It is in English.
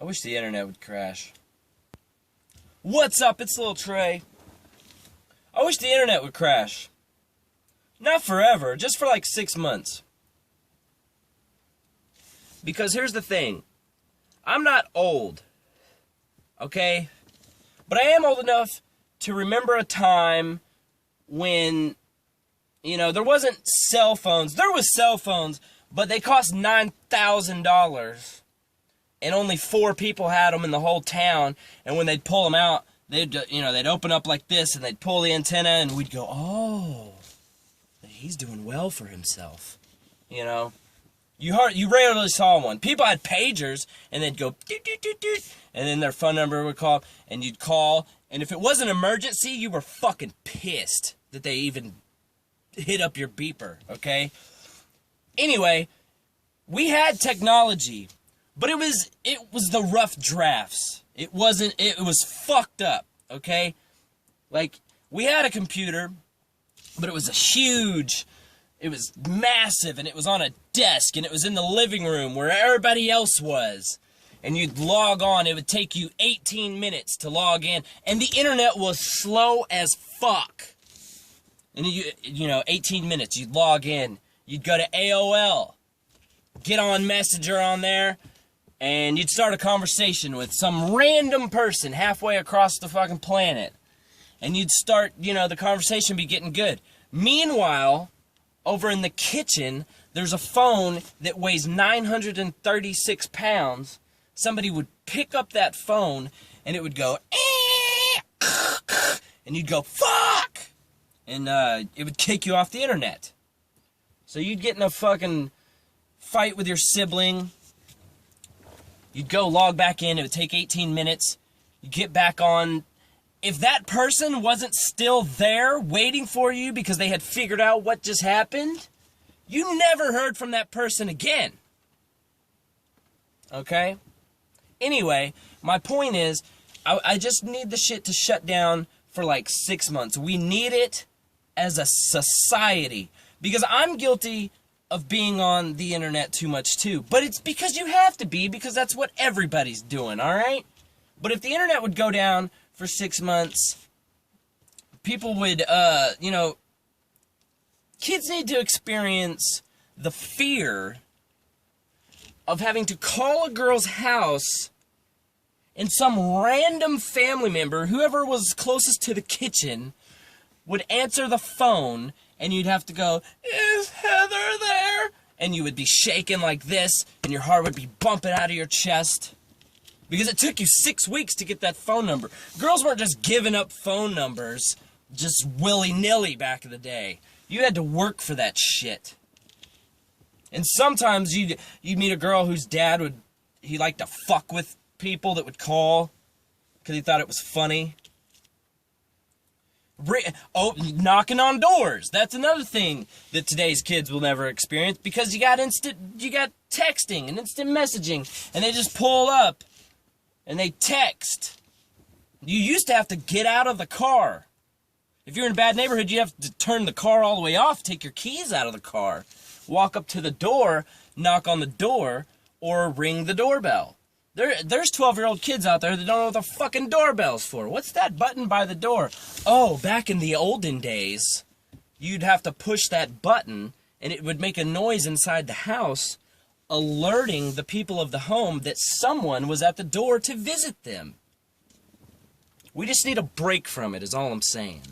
I wish the internet would crash. What's up? It's Lil Trey. I wish the internet would crash. Not forever, just for like 6 months. Because here's the thing. I'm not old. Okay? But I am old enough to remember a time when, there wasn't cell phones. There was cell phones, but they cost $9,000. And only 4 people had them in the whole town. And when they'd pull them out, they'd open up like this, and they'd pull the antenna, and we'd go, oh, he's doing well for himself. You rarely saw one. People had pagers, and they'd go, doot, doot, doot, doot, and then their phone number would call, and you'd call, and if it was an emergency, you were fucking pissed that they even hit up your beeper, okay? Anyway, we had technology. But it was the rough drafts. It was fucked up, okay? Like, we had a computer, but it was it was massive, and it was on a desk, and it was in the living room where everybody else was. And you'd log on, it would take you 18 minutes to log in, and the internet was slow as fuck. And 18 minutes, you'd log in, you'd go to AOL, get on Messenger on there, and you'd start a conversation with some random person halfway across the fucking planet. And you'd start, the conversation be getting good. Meanwhile, over in the kitchen, there's a phone that weighs 936 pounds. Somebody would pick up that phone, and it would go, and you'd go, fuck! And it would kick you off the internet. So you'd get in a fucking fight with your sibling. You'd go log back in, it would take 18 minutes, you'd get back on. If that person wasn't still there waiting for you because they had figured out what just happened, you never heard from that person again. Okay? Anyway, my point is, I just need the shit to shut down for like 6 months. We need it as a society. Because I'm guilty of being on the internet too much too. But it's because you have to be, because that's what everybody's doing, alright? But if the internet would go down for 6 months, people would, kids need to experience the fear of having to call a girl's house and some random family member, whoever was closest to the kitchen, would answer the phone, and you'd have to go, is Heather there? And you would be shaking like this, and your heart would be bumping out of your chest. Because it took you 6 weeks to get that phone number. Girls weren't just giving up phone numbers just willy-nilly back in the day. You had to work for that shit. And sometimes you'd meet a girl whose dad he liked to fuck with people that would call because he thought it was funny. Knocking on doors. That's another thing that today's kids will never experience, because you got texting and instant messaging, and they just pull up and they text. You used to have to get out of the car. If you're in a bad neighborhood, you have to turn the car all the way off, take your keys out of the car, walk up to the door, knock on the door, or ring the doorbell. There's 12-year-old kids out there that don't know what the fucking doorbell's for. What's that button by the door? Oh, back in the olden days, you'd have to push that button, and it would make a noise inside the house, alerting the people of the home that someone was at the door to visit them. We just need a break from it, is all I'm saying.